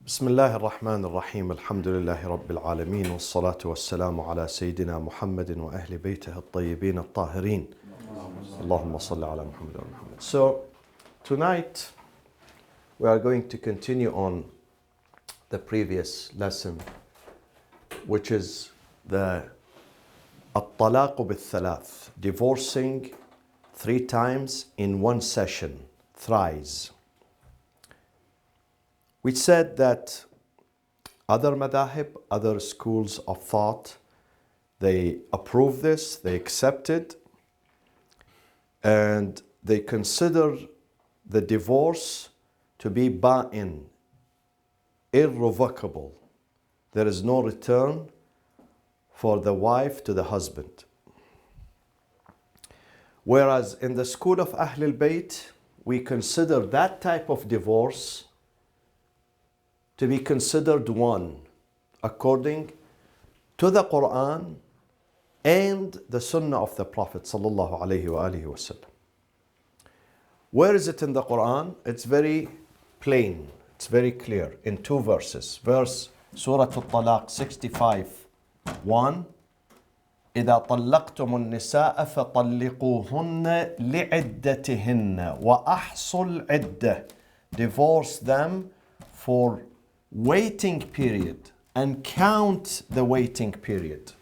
بسم الله الرحمن الرحيم الحمد لله رب العالمين والصلاة والسلام على سيدنا محمد وأهل بيته الطيبين الطاهرين اللهم صل على محمد وعلى محمد. So tonight we are going to continue on the previous lesson, which is the الطلاق بالثلاث, divorcing 3 times in one session, thrice. We said that other madahib, other schools of thought, they approve this, they accept it, and they consider the divorce to be ba'in, irrevocable. There is no return for the wife to the husband. Whereas in the school of Ahlul Bayt, we consider that type of divorce to be considered one, according to the Quran and the Sunnah of the Prophet sallallahu alaihi wasallam. Where is it in the Quran? It's very plain, it's very clear in 2 verses. Verse Surah Al-Talaq 65:1. إذا طلقتم النساء فطلقوهن لعدتهن وأحصوا العدة. Divorce them for waiting period and count the waiting period.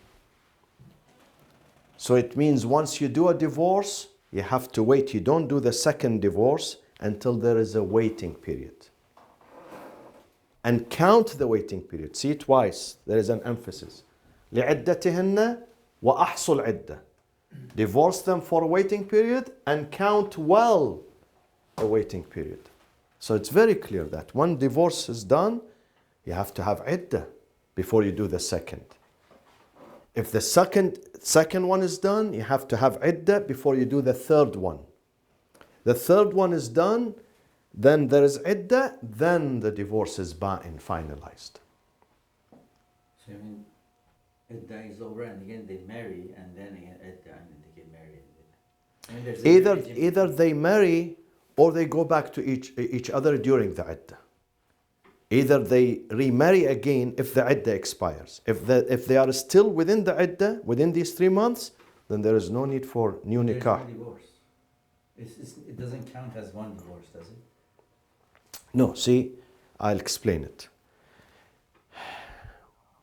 So it means once you do a divorce, you have to wait. You don't do the second divorce until there is a waiting period. And count the waiting period. See, twice there is an emphasis. لعدتهن وأحصوا العدة. Divorce them for a waiting period and count well the waiting period. So it's very clear that when divorce is done, you have to have iddah before you do the second. If the second one is done, you have to have iddah before you do the third one. The third one is done, then there is iddah, then the divorce is ba'in, finalized. So you mean iddah is over and again they marry and then again iddah and then they get married. I mean, there's Either they marry or they go back to each other during the iddah. Either they remarry again if the iddah expires. If they are still within the iddah, within these 3 months, then there is no need for new nikah. There's no divorce. It doesn't count as one divorce, does it? No, see, I'll explain it.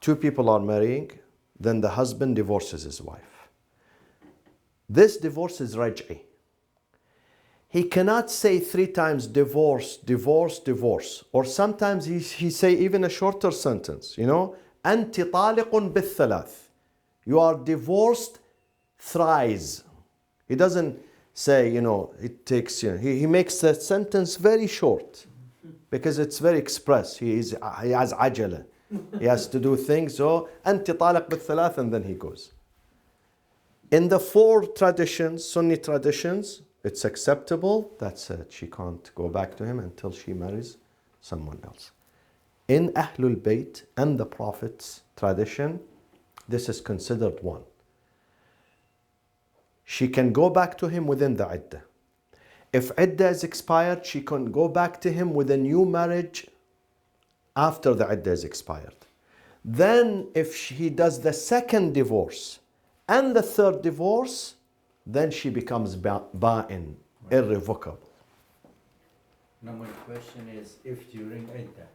2 people are marrying, then the husband divorces his wife. This divorce is raj'i. He cannot say 3 times divorce, divorce, divorce. Or sometimes he say even a shorter sentence, أنت طالق بالثلاث. You are divorced thrice. He doesn't say, it takes, he makes the sentence very short because it's very express. He has ajala. He has to do things. So أنت طالق بالثلاث, and then he goes. In the 4 traditions, Sunni traditions, it's acceptable. That's it. She can't go back to him until she marries someone else. In Ahlul Bayt and the Prophet's tradition, this is considered one. She can go back to him within the iddah. If iddah is expired, she can go back to him with a new marriage after the iddah is expired. Then if he does the second divorce and the third divorce, then she becomes ba'in, irrevocable. Now my question is, if during iddah,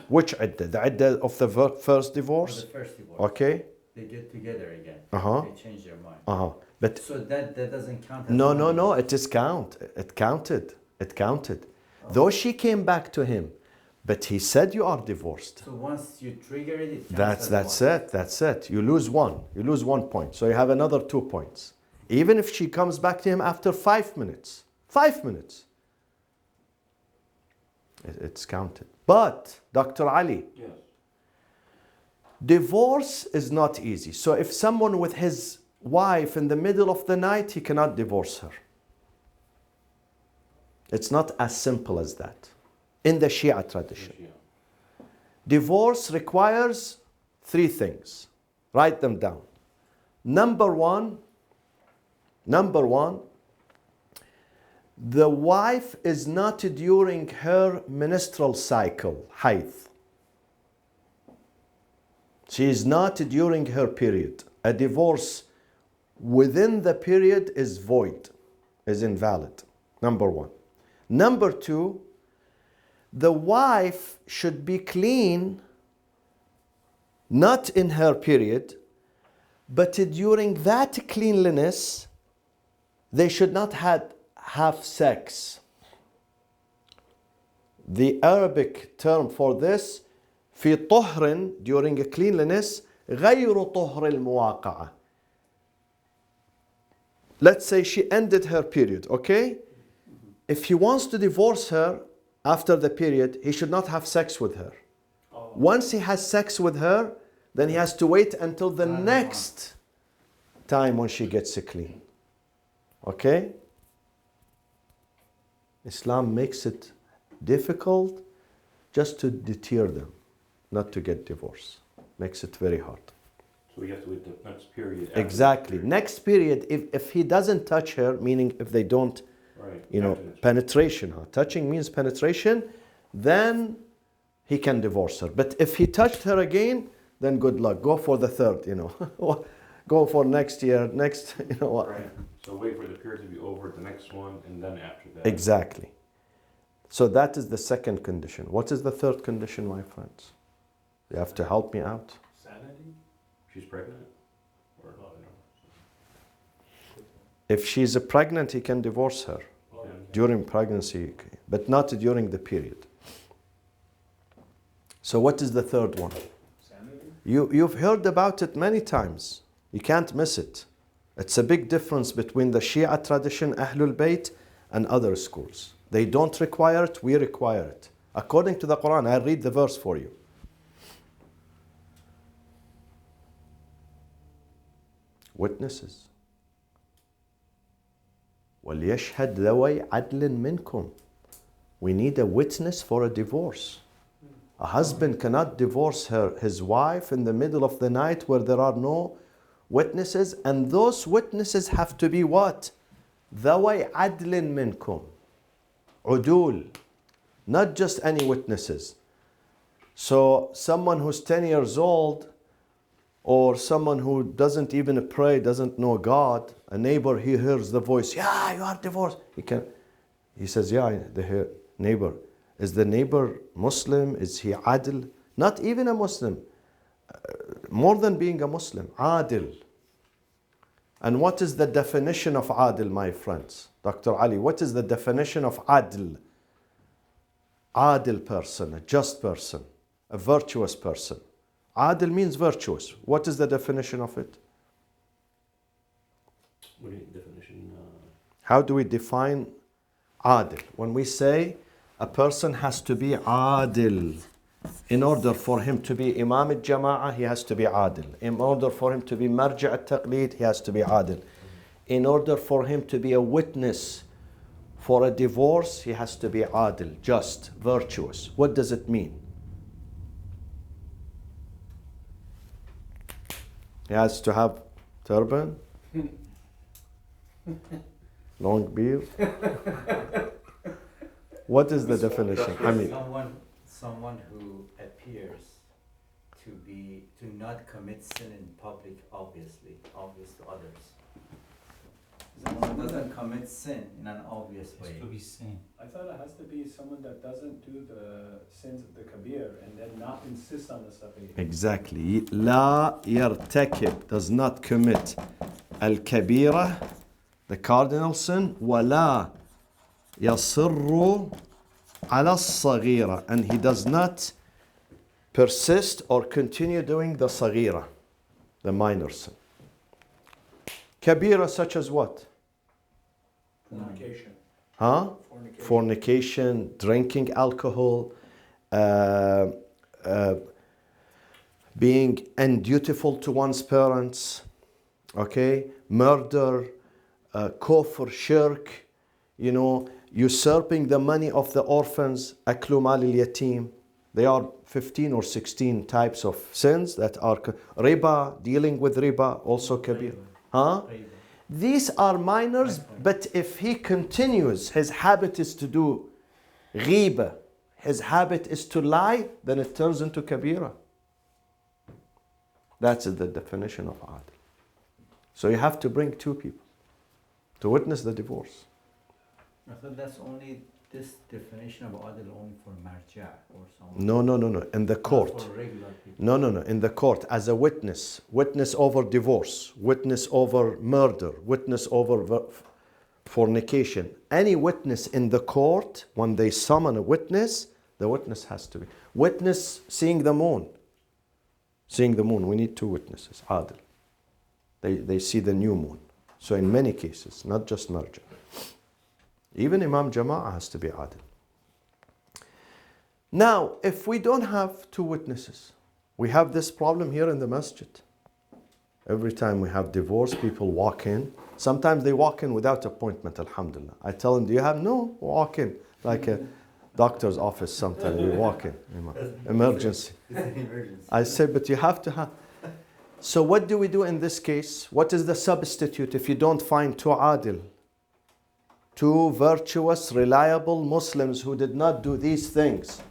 Which iddah? The iddah of the first divorce? or the first divorce, Okay. they get together again, they change their mind. But So that doesn't count as no, it is counted. Though she came back to him, but he said you are divorced. So once you trigger it, it counts That's it. You lose 1 point. So you have another 2 points. Even if she comes back to him after 5 minutes, it's counted. But, Dr. Ali, Yes. divorce is not easy. So if someone with his wife in the middle of the night, he cannot divorce her. It's not as simple as that. In the Shia tradition. Divorce requires 3 things. Write them down. Number one, The wife is not during her menstrual cycle, hayd. She is not during her period. A divorce within the period is void, is invalid. Number one. Number two, the wife should be clean, not in her period, but during that cleanliness, they should not have sex. The Arabic term for this, في طهر, during a cleanliness, غير طهر المواقعة. Let's say she ended her period, okay? If he wants to divorce her after the period, he should not have sex with her. Once he has sex with her, then he has to wait until the next time when she gets clean. Okay? Islam makes it difficult just to deter them, not to get divorced. Makes it very hard. So we have to wait the next period. Exactly. Next period, if he doesn't touch her, meaning if they don't, Right. penetration. Touching means penetration, then he can divorce her. But if he touched her again, then good luck. Go for the third, Go for next year, next, Right. So wait for the period to be over, the next one, and then after that. Exactly. So that is the second condition. What is the third condition, my friends? You have to help me out. Sanity? She's pregnant? Or no? If she's pregnant, he can divorce her during pregnancy, but not during the period. So what is the third one? Sanity? You've heard about it many times. You can't miss it. It's a big difference between the Shia tradition, Ahlul Bayt, and other schools. They don't require it, we require it. According to the Quran, I'll read the verse for you. Witnesses. وَلْيَشْهَدْ ذَوَيْ عَدْلٍ مِنْكُمْ. We need a witness for a divorce. A husband cannot divorce his wife in the middle of the night where there are no witnesses, and those witnesses have to be what? ذَوَيْ عَدْلٍ مِنْكُمْ. عدول. Not just any witnesses. So someone who's 10 years old, or someone who doesn't even pray, doesn't know God, a neighbor, he hears the voice, yeah, you are divorced. He says, yeah, the neighbor. Is the neighbor Muslim? Is he adil? Not even a Muslim. More than being a Muslim, adil. And what is the definition of adil, my friends? Dr. Ali, what is the definition of adil? Adil person, a just person, a virtuous person. Adil means virtuous. What is the definition of it? What is the definition? How do we define adil? When we say a person has to be adil, in order for him to be Imam al-Jama'ah, he has to be adil. In order for him to be Marja' al-Taqleed, he has to be adil. In order for him to be a witness for a divorce, he has to be adil, just, virtuous. What does it mean? He has to have turban, long beard. What is the definition? I mean, someone who appears to not commit sin in public, obvious to others. Someone who doesn't commit sin in an obvious way. To be seen. I thought it has to be someone that doesn't do the sins of the kabir and then not insist on the saghir. exactly. لا يرتكب, does not commit al-kabira, the cardinal sin, ولا يصر على الصغيرة, and he does not persist or continue doing the صغيرة, the minor sin. Kabira such as what? Fornication. Huh? Fornication, drinking alcohol, being undutiful to one's parents, okay, murder, kufr, shirk, usurping the money of the orphans, aklu mal al-yatim. There are 15 or 16 types of sins that are riba, dealing with riba, also kabir. Huh? These are minors, but if he continues, his habit is to do ghiba, his habit is to lie, then it turns into kabira. That's the definition of adl. So you have to bring two people to witness the divorce. I thought that's only this definition of adl only for marja or someone. No. In the court. Not for regular people. No. In the court, as a witness, witness over divorce, witness over murder, witness over fornication. Any witness in the court, when they summon a witness, the witness has to be. Witness seeing the moon. Seeing the moon, we need two witnesses, adl. They see the new moon. So in many cases, not just marja. Even Imam Jama'ah has to be adl. Now, if we don't have two witnesses, we have this problem here in the masjid. Every time we have divorce, people walk in. Sometimes they walk in without appointment, alhamdulillah. I tell them, do you have? No, walk in. Like a doctor's office sometimes, we walk in. Emergency. I say, but you have to have. So what do we do in this case? What is the substitute if you don't find two adil? Two virtuous, reliable Muslims who did not do these things.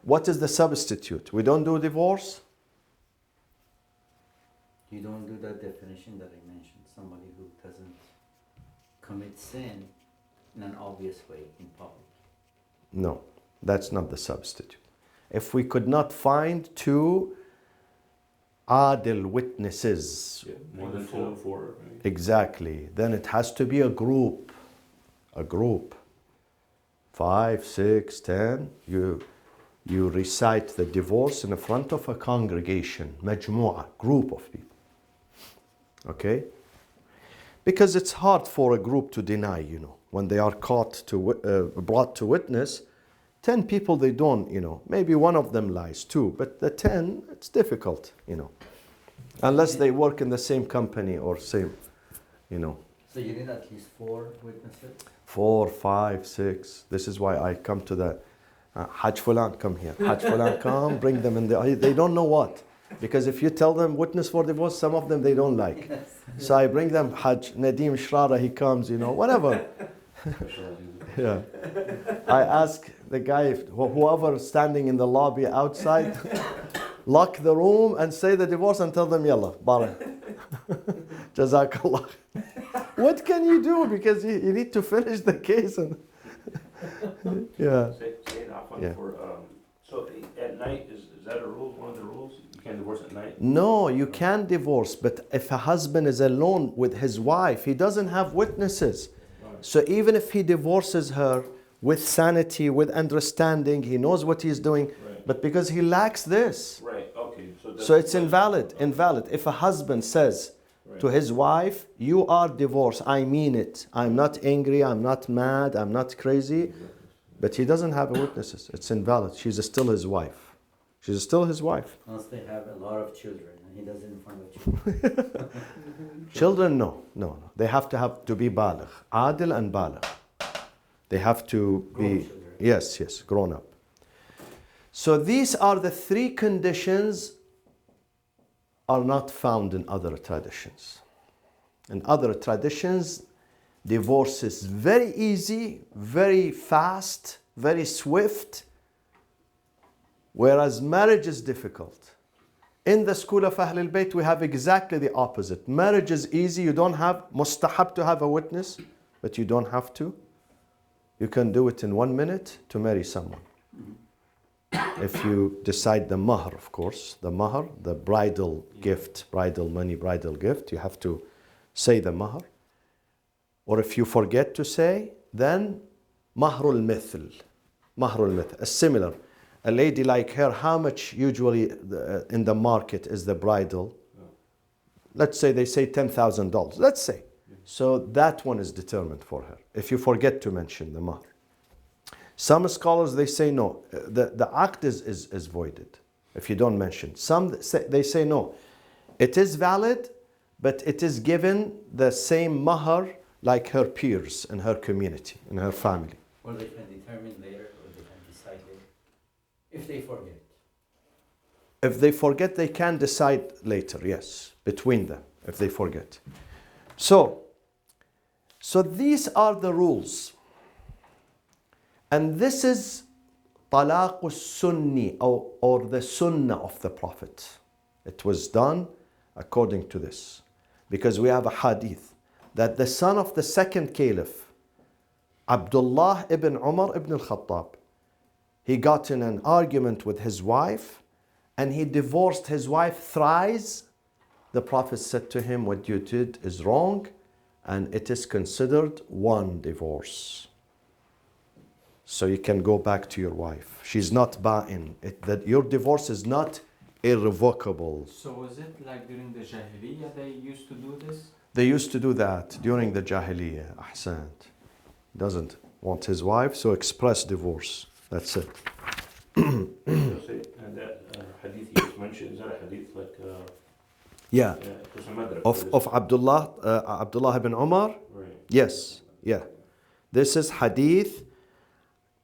What is the substitute? We don't do divorce? You don't do that definition that I mentioned. Somebody who doesn't commit sin in an obvious way in public. No, that's not the substitute. If we could not find two adil witnesses, More than 2 or 4. Right? exactly, then it has to be a group. A group. 5, 6, 10. You recite the divorce in the front of a congregation, majmu'ah, group of people. Okay? Because it's hard for a group to deny, when they are brought to witness. 10 people, they don't, maybe one of them lies, 2, but the 10, it's difficult, unless they work in the same company or same, So you need at least 4 witnesses? 4, 5, 6. This is why I come to the Hajj Fulan, come here. Hajj Fulan, come, bring them in there. They don't know what. Because if you tell them witness for divorce, some of them they don't like. Yes. So I bring them Hajj, Nadim Shrara, he comes, whatever. Yeah. I ask the guy, whoever standing in the lobby outside, lock the room and say the divorce and tell them, Yalla, Bara. Jazakallah. What can you do? Because you need to finish the case. And yeah. Say it off on Yeah. for, so at night, is that a rule, one of the rules? You can't divorce at night? No, you can divorce, but if a husband is alone with his wife, he doesn't have witnesses. So even if he divorces her with sanity, with understanding, he knows what he's doing, Right. but because he lacks this, Right, okay. so it's invalid. Invalid. If a husband says to his wife, you are divorced, I mean it. I'm not angry, I'm not mad, I'm not crazy, but he doesn't have witnesses. It's invalid. She's still his wife. She's still his wife. Unless they have a lot of children and he doesn't in front of children. Children, no. They have to be baligh. Adil and baligh. They have to Grown be, children. yes, grown up. So these are the 3 conditions are not found in other traditions. In other traditions, divorce is very easy, very fast, very swift, whereas marriage is difficult. In the school of Ahlul Bayt, we have exactly the opposite. Marriage is easy, you don't have mustahab to have a witness, but you don't have to. You can do it in 1 minute to marry someone. If you decide the mahr, of course, the mahr, the bridal gift, bridal money, bridal gift, you have to say the mahr. Or if you forget to say, then mahrul mithl. Mahrul mithl, similar. A lady like her, how much usually in the market is the bridal? Let's say they say $10,000. Let's say. So that one is determined for her. If you forget to mention the mahr. Some scholars, they say no, the act is voided if you don't mention. Some they say no, it is valid, but it is given the same mahr like her peers in her community, in her family. Or they can determine later, or they can decide later. If they forget. If they forget, they can decide later, yes, between them, if they forget. So, So these are the rules. And this is talaq sunni, or the sunnah of the Prophet. It was done according to this. Because we have a hadith that the son of the second caliph, Abdullah ibn Umar ibn al-Khattab, he got in an argument with his wife and he divorced his wife thrice. The Prophet said to him, what you did is wrong and it is considered one divorce. So you can go back to your wife. She's not ba'in. That your divorce is not irrevocable. So was it like during the Jahiliyyah they used to do this? They used to do that during the Jahiliyyah. Ahsant. Doesn't want his wife, so express divorce. That's it. And that hadith you just mentioned, is that a hadith like Yeah. Of Abdullah ibn Umar? Right. Yes. Yeah. This is hadith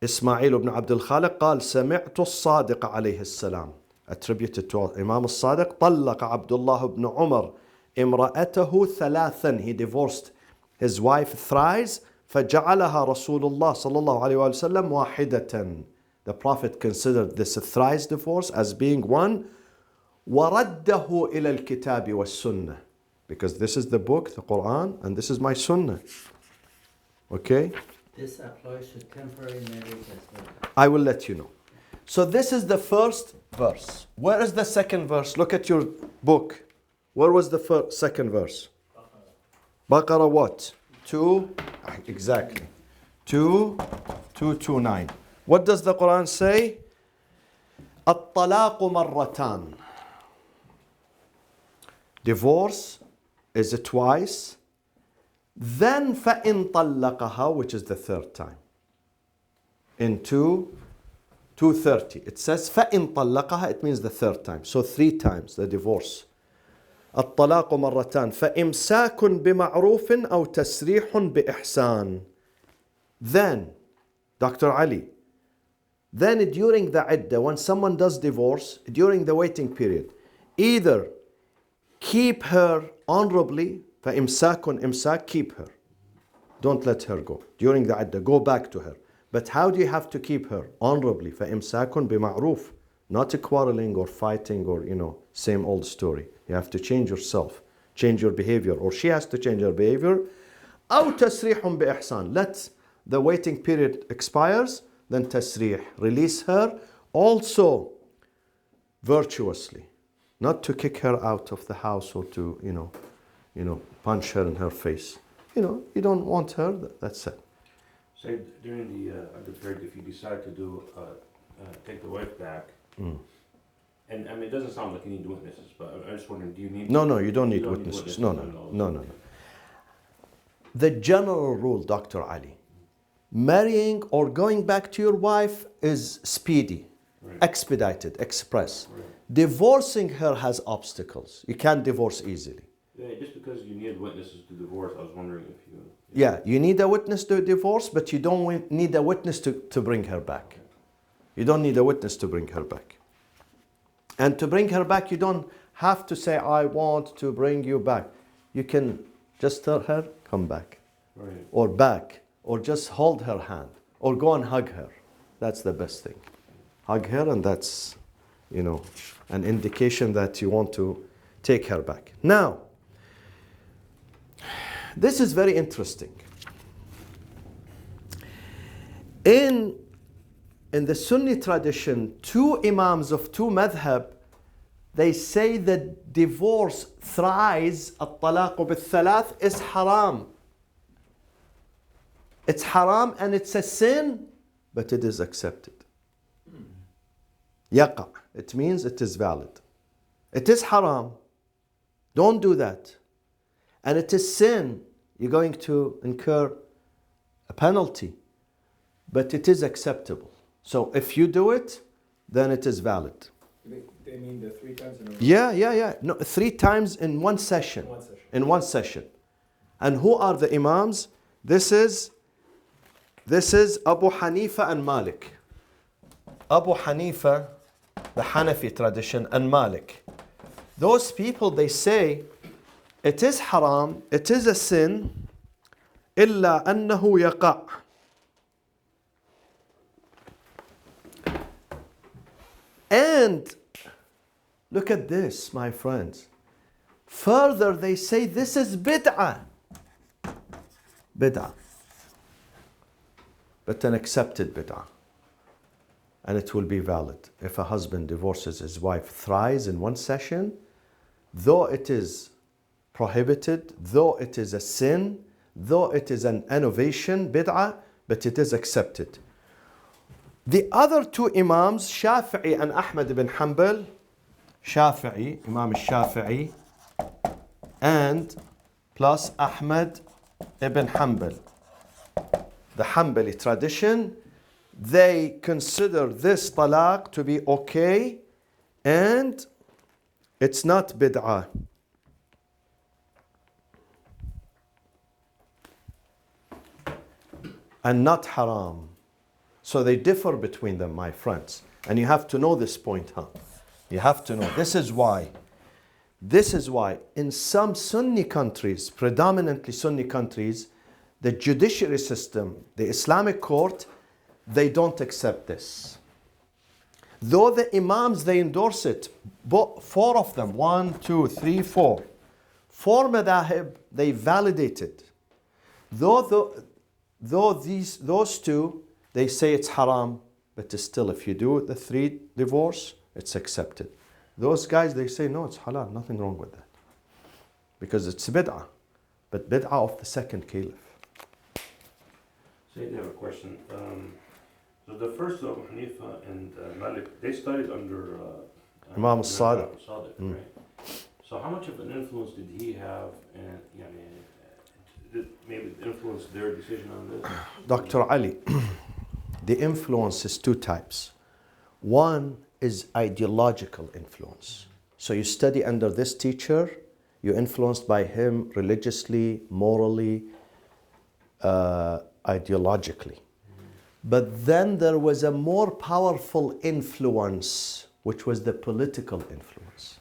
إسماعيل بن عبد الخالق قال سمعت الصادق عليه السلام, attributed to Imam al-Sadiq. طلق عبد الله بن عمر امرأته ثلاثا, he divorced his wife thrice. فجعلها رسول الله صلى الله عليه وسلم واحدة. The Prophet considered this thrice divorce as being one. وَرَدَّهُ إِلَى الْكِتَابِ وَالسُّنَّةِ, because this is the book, the Quran, and this is my sunnah. Okay? This applies to temporary marriage as well. I will let you know. So this is the first verse. Where is the second verse? Look at your book. Where was the second verse? Baqarah what? 2, exactly. 229. What does the Quran say? الطلاق مرتان. Divorce is twice. Then فَإِن طَلَّقَهَا, which is the third time. In 230. It says فَإِن طَلَّقَهَا, it means the third time. So 3 times the divorce. الطلاق مرتان فإمساك بمعروف أو تسريح بإحسان. Then, Dr. Ali, then during the iddah, when someone does divorce, during the waiting period, either keep her honorably, فإمساك إمساك, keep her. Don't let her go. During the iddah, go back to her. But how do you have to keep her? Honorably. فإمساك بمعروف. Not quarreling or fighting or, same old story. You have to change yourself, change your behavior, or she has to change her behavior. أو تسريح بإحسان. Let the waiting period expires, then tasrih, release her, also virtuously. Not to kick her out of the house or to, punch her in her face. You don't want her, that's it. Say during the under period, if you decide to do take the wife back, and I mean it doesn't sound like you need witnesses, but I'm just wondering, do you need? No, you don't need witnesses. No. The general rule, Dr. Ali, marrying or going back to your wife is speedy, Right. expedited, express. Right. Divorcing her has obstacles. You can't divorce easily. Yeah, just because you need witnesses to divorce, I was wondering if you. Yeah, you need a witness to divorce, but you don't need a witness to bring her back. You don't need a witness to bring her back. And to bring her back, you don't have to say, I want to bring you back. You can just tell her, come back. Right. Or back. Or just hold her hand. Or go and hug her. That's the best thing. Hug her, and that's, an indication that you want to take her back. Now, this is very interesting. In the Sunni tradition, 2 imams of 2 madhab, they say that divorce thrice, الطلاق بالثلاث, is haram. It's haram and it's a sin, but it is accepted. Yaqa. It means it is valid. It is haram. Don't do that. And it is sin. You're going to incur a penalty. But it is acceptable. So if you do it, then it is valid. They mean the 3 times in a row? Yeah. No, 3 times in one session. In one session. And who are the imams? This is Abu Hanifa and Malik. Abu Hanifa, the Hanafi tradition, and Malik. Those people, they say, it is haram, it is a sin, إلا أنه يقع. And look at this, my friends. Further, they say this is bid'ah. Bid'ah. But an accepted bid'ah. And it will be valid. If a husband divorces his wife thrice in one session, though it is prohibited, though it is a sin, though it is an innovation, bid'ah, but it is accepted. The other two Imams, Shafi'i and Ahmad ibn Hanbal, Shafi'i, Imam al-Shafi'i, and plus Ahmad ibn Hanbal, the Hanbali tradition, they consider this talaq to be okay and it's not bid'ah. And not haram. So they differ between them, my friends. And you have to know this point, huh? You have to know. This is why in some Sunni countries, predominantly Sunni countries, the judiciary system, the Islamic court, they don't accept this. Though the Imams, they endorse it, four of them, 1, 2, 3, 4. 4 madahib, they validate it. Though those two, they say it's haram, but still if you do the 3 divorce, it's accepted. Those guys, they say, no, it's halal, nothing wrong with that. Because it's bid'ah, but bid'ah of the second caliph. So I have a question. So the first Abu Hanifa and Malik, they studied under Imam al-Sadiq. Right? So how much of an influence did he have, and did maybe influence their decision on this? Dr. Ali, the influence is 2 types. One is ideological influence. So you study under this teacher, you're influenced by him religiously, morally, ideologically. But then there was a more powerful influence, which was the political influence.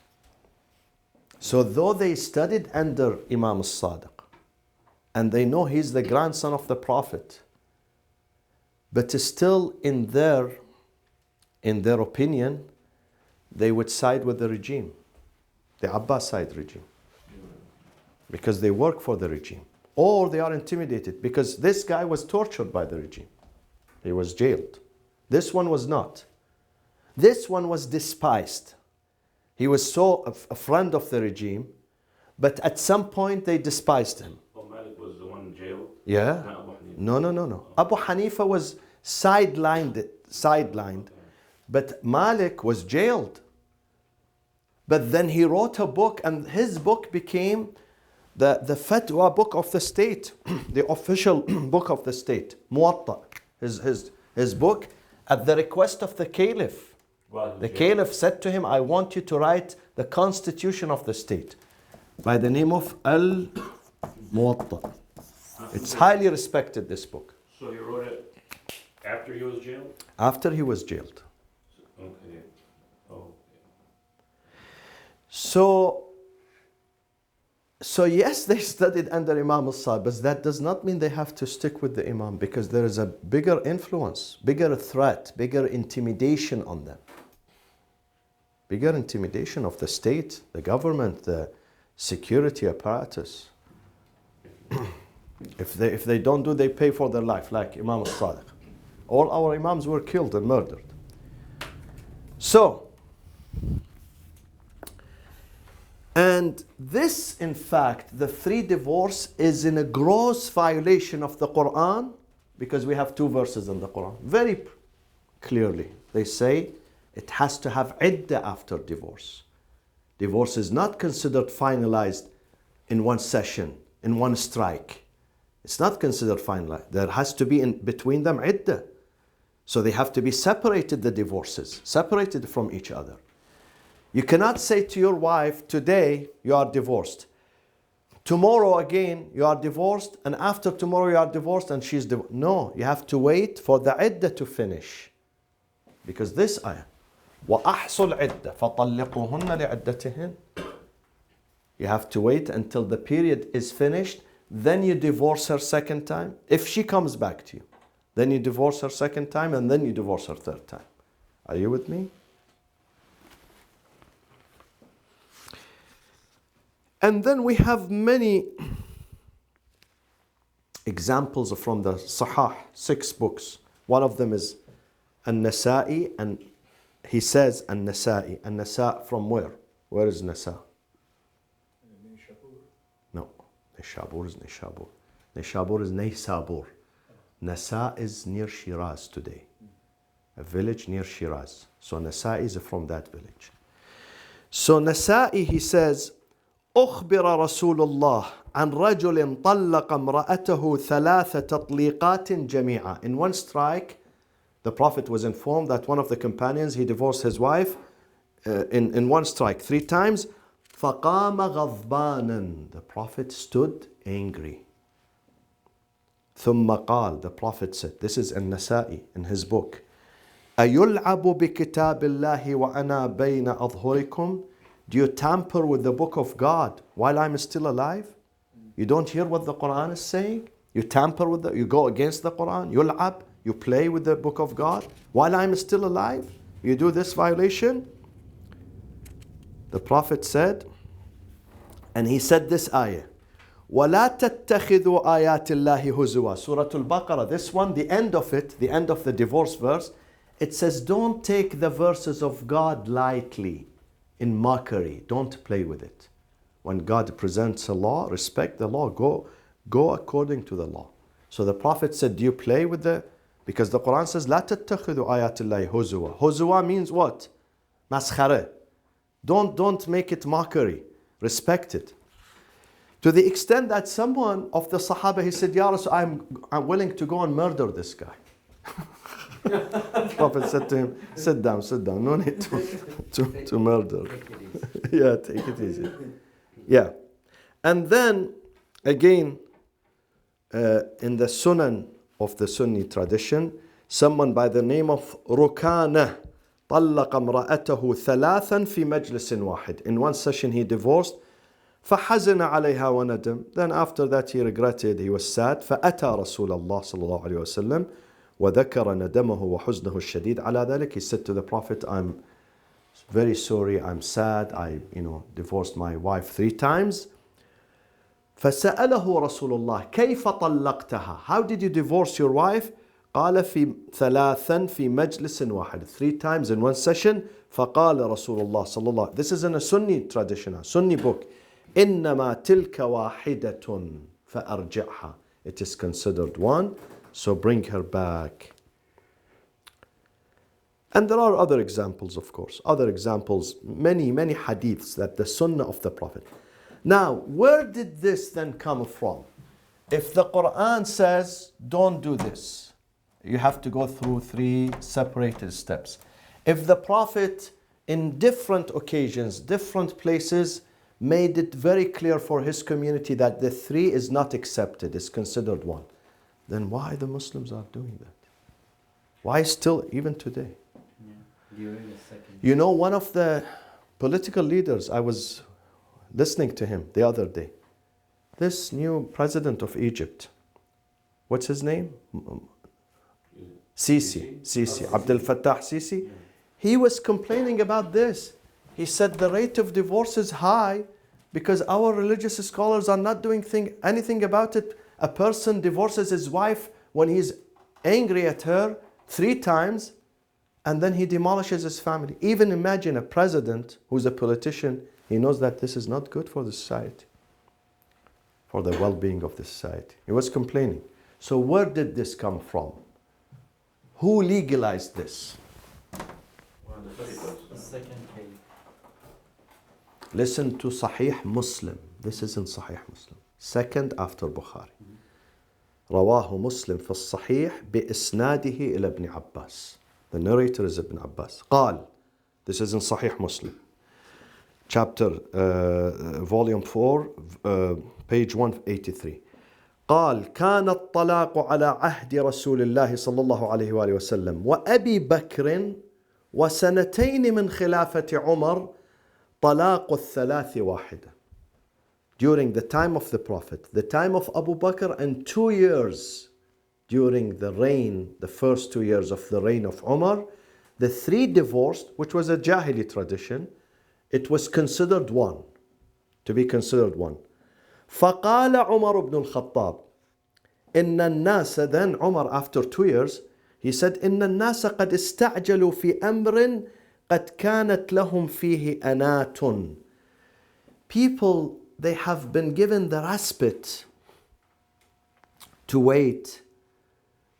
So though they studied under Imam al-Sadiq, and they know he's the grandson of the Prophet, but still in their opinion, they would side with the regime, the Abbasid regime, because they work for the regime. Or they are intimidated because this guy was tortured by the regime. He was jailed. This one was not. This one was despised. He was so a friend of the regime, but at some point they despised him. Oh, Malik was the one in jail? Yeah. Not Abu Hanifa. No. Abu Hanifa was sidelined, but Malik was jailed. But then he wrote a book, and his book became the fatwa book of the state, the official book of the state, Muwatta, his book, at the request of the caliph. Wow, The caliph said to him, I want you to write the constitution of the state by the name of Al-Muwatta. It's highly respected, this book. So he wrote it after he was jailed? After he was jailed. Okay. Oh. So yes, they studied under Imam al-Sadiq, but that does not mean they have to stick with the Imam, because there is a bigger influence, bigger threat, bigger intimidation on them. Bigger intimidation of the state, the government, the security apparatus. If they don't do, they pay for their life, like Imam al-Sadiq. All our Imams were killed and murdered. So, and this, in fact, the 3 divorce is in a gross violation of the Quran, because we have 2 verses in the Quran. Very clearly, they say it has to have iddah after divorce. Divorce is not considered finalized in one session, in one strike. It's not considered finalized. There has to be in between them iddah. So they have to be separated, the divorces, separated from each other. You cannot say to your wife, today you are divorced. Tomorrow again you are divorced, and after tomorrow you are divorced and she's divorced. No, you have to wait for the iddah to finish. Because this ayah, وَأَحْصُ الْعِدَّةِ فَطَلِّقُوهُنَّ لِعِدَّتِهِنْ. You have to wait until the period is finished, then you divorce her second time. If she comes back to you, then you divorce her second time, and then you divorce her third time. Are you with me? And then we have many examples from the Sahih, 6 books. One of them is An-Nasa'i, and he says An-Nasa'i. An-Nasa' from where? Where is Nasa? No, Nishabur is Nishabur. Nishabur is Naysabur. Nasa is near Shiraz today. A village near Shiraz. So Nasa'i is from that village. So Nasa'i, he says, أخبر رسول الله عن رجل طلق امرأته 3 تطليقات جميعا. In one strike, the Prophet was informed that one of the companions, he divorced his wife in one strike 3 times. فقام غضبانا. The Prophet stood angry. ثم قال, the Prophet said, this is An-Nasa'i in his book, أيلعب بكتاب الله وأنا بين أظهركم. Do you tamper with the book of God while I'm still alive? You don't hear what the Quran is saying? You tamper with you go against the Quran? Yul'ab, you play with the book of God while I'm still alive? You do this violation? The Prophet said, and he said this ayah, وَلَا تَتَّخِذُوا آيَاتِ اللَّهِ هُزُوًا. Surah Al-Baqarah, this one, the end of it, the end of the divorce verse, it says, don't take the verses of God lightly, in mockery. Don't play with it. When God presents a law, respect the law. Go according to the law. So the Prophet said, do you play with because the Quran says, لا تتخذوا آيات الله هزوا. Huzwa means what? Maskhara. Don't make it mockery. Respect it. To the extent that someone of the Sahaba, he said, Ya Rasul, I'm willing to go and murder this guy. The Prophet said to him, sit down, no need to murder. Yeah, take it easy. Yeah. And then, again, in the Sunan of the Sunni tradition, someone by the name of Rukana طلق امرأته 3 في مجلس واحد. In one session he divorced. فحزن عليها وندم. Then after that he regretted, he was sad. فأتى رسول الله صلى الله عليه وسلم وذكر ندمه وحزنه الشديد على ذلك. He said to the Prophet, I'm very sorry, I'm sad, I divorced my wife 3 times. فسأله رسول الله كيف طلقتها? How did you divorce your wife? قال في 3 في مجلس واحد. 3 times in one session. فقال رسول الله صلى الله. This is in a Sunni tradition, a Sunni book. إنما تلك واحدة فأرجعها. It is considered one, so bring her back. And there are other examples, of course. Other examples, many hadiths that the Sunnah of the Prophet. Now, where did this then come from? If the Quran says, don't do this, you have to go through 3 separated steps. If the Prophet, in different occasions, different places, made it very clear for his community that the 3 is not accepted, is considered one, then why the Muslims are doing that? Why still, even today? You know, one of the political leaders, I was listening to him the other day. This new president of Egypt, what's his name? Sisi, Abdel Fattah Sisi. He was complaining about this. He said the rate of divorce is high because our religious scholars are not doing anything about it. A person divorces his wife when he's angry at her 3 times, and then he demolishes his family. Even imagine a president who's a politician, he knows that this is not good for the society, for the well-being of the society. He was complaining. So where did this come from? Who legalized this? The second case. Listen to Sahih Muslim. This is in Sahih Muslim. Second after Bukhari. رواه مسلم في الصحيح بإسناده إلى ابن عباس. The narrator is Ibn Abbas. قال, this is in Sahih Muslim. Chapter, volume 4, page 183. قال كان الطلاق على عهد رسول الله صلى الله عليه وآله وسلم وأبي بكر وسنتين من خلافة عمر طلاق 3 واحدة. during the time of the Prophet, the time of Abu Bakr, and 2 years during the reign, the first 2 years of the reign of Umar, the 3 divorced, which was a Jahili tradition, it was considered one, to be considered one. فقال عمر بن الخطاب إن الناس, then Umar after 2 years, he said إن الناس قد استعجلوا في أمر قد كانت لهم فيه أنات. People, they have been given the respite to wait,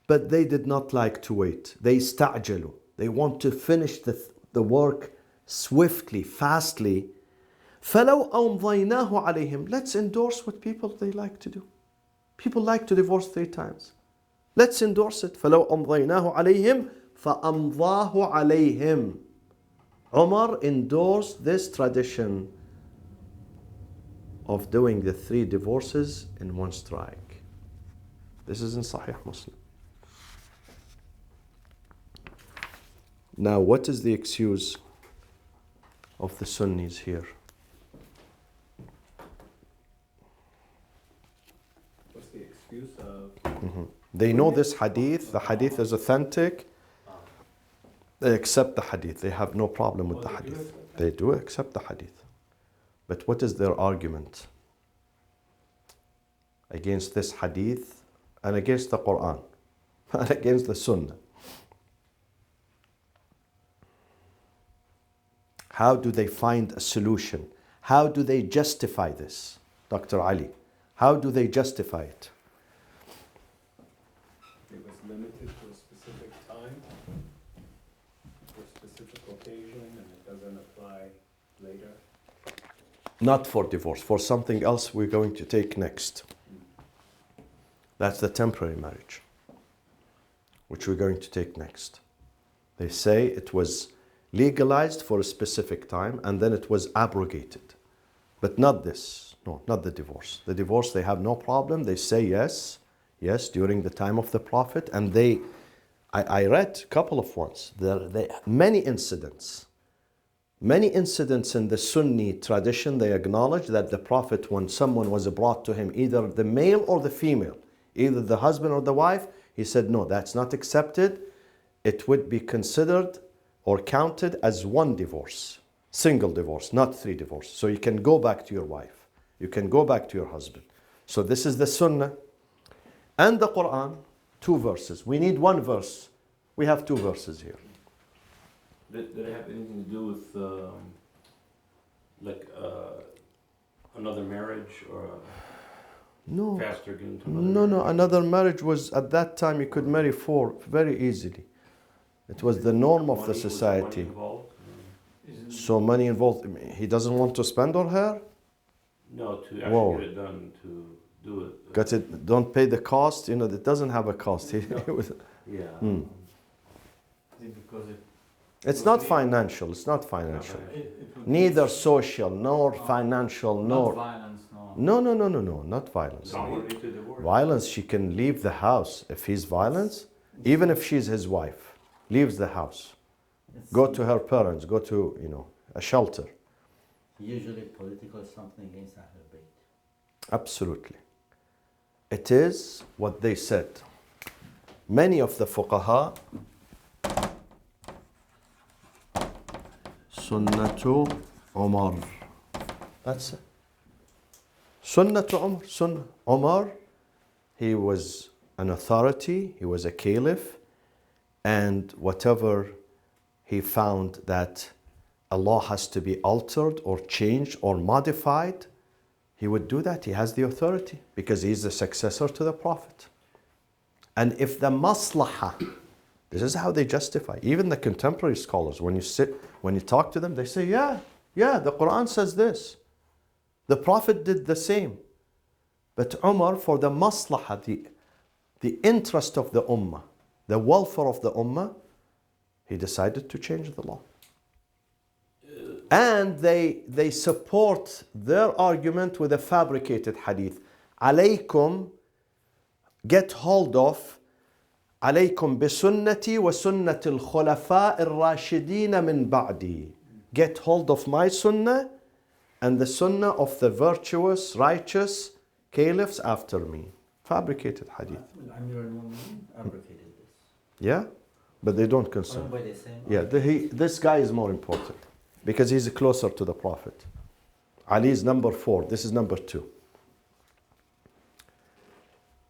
but they did not like to wait. They استعجلوا. They want to finish the work swiftly, fastly. فلو أمضيناه عليهم. Let's endorse what people they like to do. People like to divorce 3 times. Let's endorse it. فلو أمضيناه عليهم فأمضاه عليهم. Umar endorsed this tradition of doing the 3 divorces in one strike. This is in Sahih Muslim. Now, what is the excuse of the Sunnis here? What's the excuse of? They know this hadith, the hadith is authentic. They accept the hadith. They have no problem with the hadith. They do accept the hadith. But what is their argument against this hadith and against the Quran and against the Sunnah? How do they find a solution? How do they justify this, Dr. Ali? How do they justify it? It was limited to a specific time, for a specific occasion, and it doesn't apply later. Not for divorce, for something else we're going to take next. That's the temporary marriage, which we're going to take next. They say it was legalized for a specific time and then it was abrogated. But not this. No, not the divorce. The divorce, they have no problem. They say yes, during the time of the Prophet. And I read a couple of ones. Many incidents in the Sunni tradition, they acknowledge that the Prophet, when someone was brought to him, either the male or the female, either the husband or the wife, he said, no, that's not accepted. It would be considered or counted as one divorce, single divorce, not 3 divorces. So you can go back to your wife. You can go back to your husband. So this is the Sunnah. And the Quran, 2 verses. We need 1 verse. We have 2 verses here. Did it have anything to do with another marriage or No. faster getting to another No, marriage? another marriage was, at that time you could marry 4 very easily. It was the norm of the Was society. money involved? So money involved. He doesn't want to spend on her? No, to actually Whoa. get it done, to do it. Got it? Don't pay the cost. It doesn't have a cost. It was- Yeah. Hmm. Is it because It's not financial. It's not financial. it would Neither be social nor financial not nor. violence, no. No. Not violence. Dominantly to divorce. Violence. She can leave the house if he's violence, even if she's his wife. Leaves the house. It's Go to her parents. Go to a shelter. usually political, something against Ahlul Bayt. Absolutely. It is what they said. Many of the fuqaha, Sunnatu Umar. That's it. Sunnatu Umar. Sunnah. Umar, he was an authority, he was a caliph, and whatever he found that a law has to be altered or changed or modified, he would do that. He has the authority because he's the successor to the Prophet. And if the maslaha, this is how they justify. Even the contemporary scholars, when you talk to them, they say, yeah, the Quran says this. The Prophet did the same. But Umar, for the maslaha, the interest of the ummah, the welfare of the ummah, he decided to change the law. And they support their argument with a fabricated hadith. Alaykum, get hold of, alaykum bisunnati wa sunnati al-khulafa ar-rashidin min ba'di. Get hold of my sunnah and the sunnah of the virtuous, righteous caliphs after me. Fabricated hadith. Amir al-Mu'minin fabricated this. Yeah? But they don't concern. Owned by the same Yeah, this guy is more important because he's closer to the Prophet. Ali is number 4. This is number 2.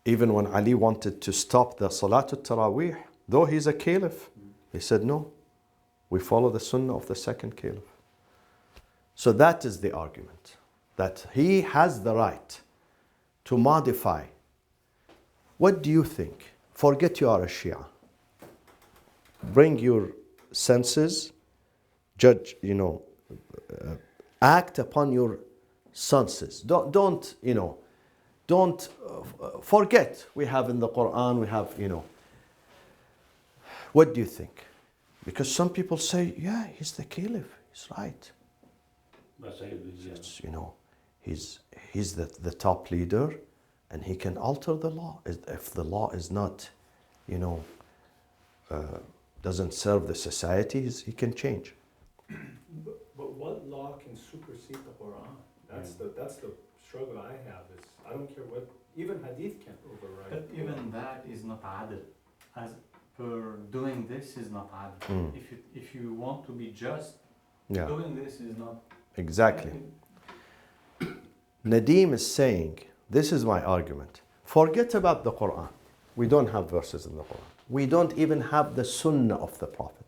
Even when Ali wanted to stop the Salatul Taraweeh, though he's a caliph, he said, no, we follow the sunnah of the second caliph. So that is the argument, that he has the right to modify. What do you think? Forget you are a Shia. Bring your senses, judge, act upon your senses. Don't forget. We have in the Quran, we have, What do you think? Because some people say, yeah, he's the caliph, he's right. It's, he's the top leader, and he can alter the law. If the law is not, doesn't serve the society, he can change. But what law can supersede the Quran? That's the struggle I have. Is I don't care what, even hadith can override. But even that is not adl. As per doing this is not adl. Mm. If you want to be just, Yeah, doing this is not. exactly. Nadeem is saying, this is my argument. Forget about the Quran. We don't have verses in the Quran. We don't even have the sunnah of the Prophet.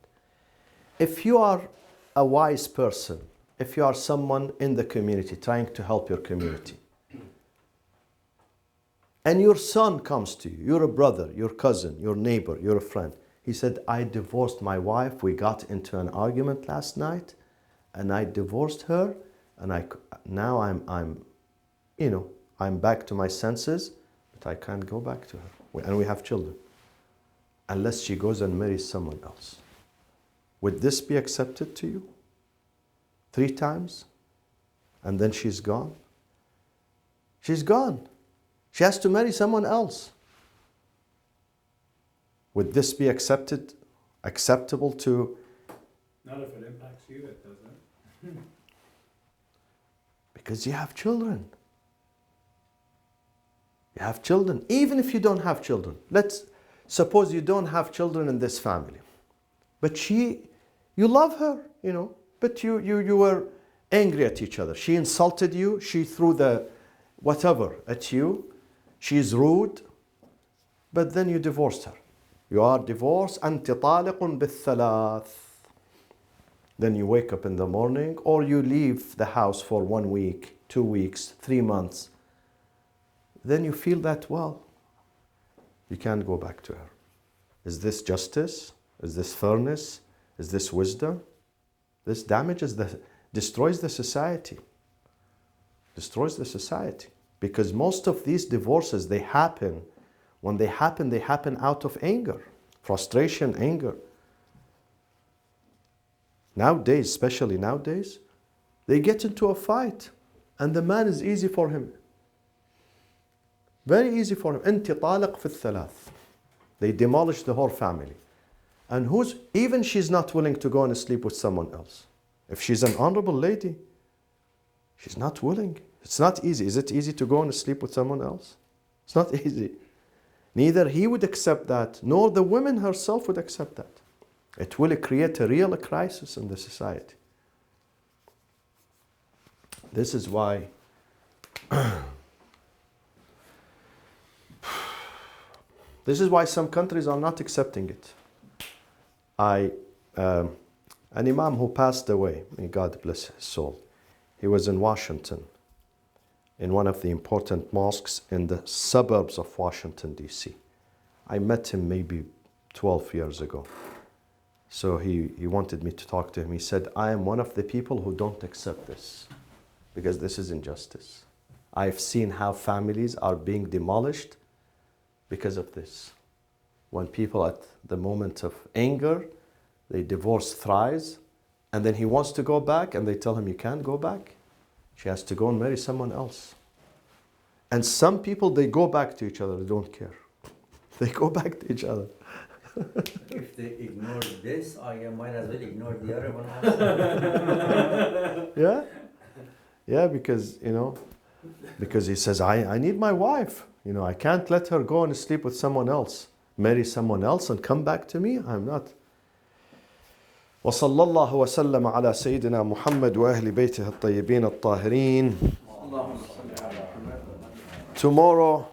If you are a wise person, if you are someone in the community trying to help your community, and your son comes to you, you're a brother, your cousin, your neighbor, you're a friend. He said, I divorced my wife. We got into an argument last night, and I divorced her, and now I'm back to my senses, but I can't go back to her. And we have children. Unless she goes and marries someone else. Would this be accepted to you? 3 times? And then she's gone? She's gone. She has to marry someone else. Would this be acceptable to? Not if it impacts you, it doesn't. Because you have children. You have children. Even if you don't have children. Let's suppose you don't have children in this family. But you love her, but you were angry at each other. She insulted you. She threw the whatever at you. She's rude. But then you divorced her. You are divorced. أنت طالق بالثلاث. Then you wake up in the morning, or you leave the house for 1 week, 2 weeks, 3 months. Then you feel that, well, you can't go back to her. Is this justice? Is this fairness? Is this wisdom? This destroys the society. Destroys the society. Because most of these divorces, when they happen out of anger, frustration, anger. Nowadays, especially nowadays, they get into a fight, and the man is easy for him. Very easy for him. أنت طالق في الثلاث. They demolish the whole family. And even she's not willing to go and sleep with someone else. If she's an honorable lady, she's not willing. It's not easy. Is it easy to go and sleep with someone else? It's not easy. Neither he would accept that, nor the woman herself would accept that. It will create a real crisis in the society. This is why some countries are not accepting it. An imam who passed away, may God bless his soul, he was in Washington, in one of the important mosques in the suburbs of Washington, D.C. I met him maybe 12 years ago. So he wanted me to talk to him. He said, I am one of the people who don't accept this, because this is injustice. I've seen how families are being demolished because of this. When people at the moment of anger, they divorce thrice, and then he wants to go back, and they tell him, you can't go back. She has to go and marry someone else. And some people, they go back to each other, they don't care. They go back to each other. If they ignore this, I might as well ignore the other one also. Yeah? Yeah, because, because he says, I need my wife. I can't let her go and sleep with someone else, marry someone else and come back to me. I'm not. وصلى الله وسلم على سيدنا محمد وأهل بيته الطيبين الطاهرين. Tomorrow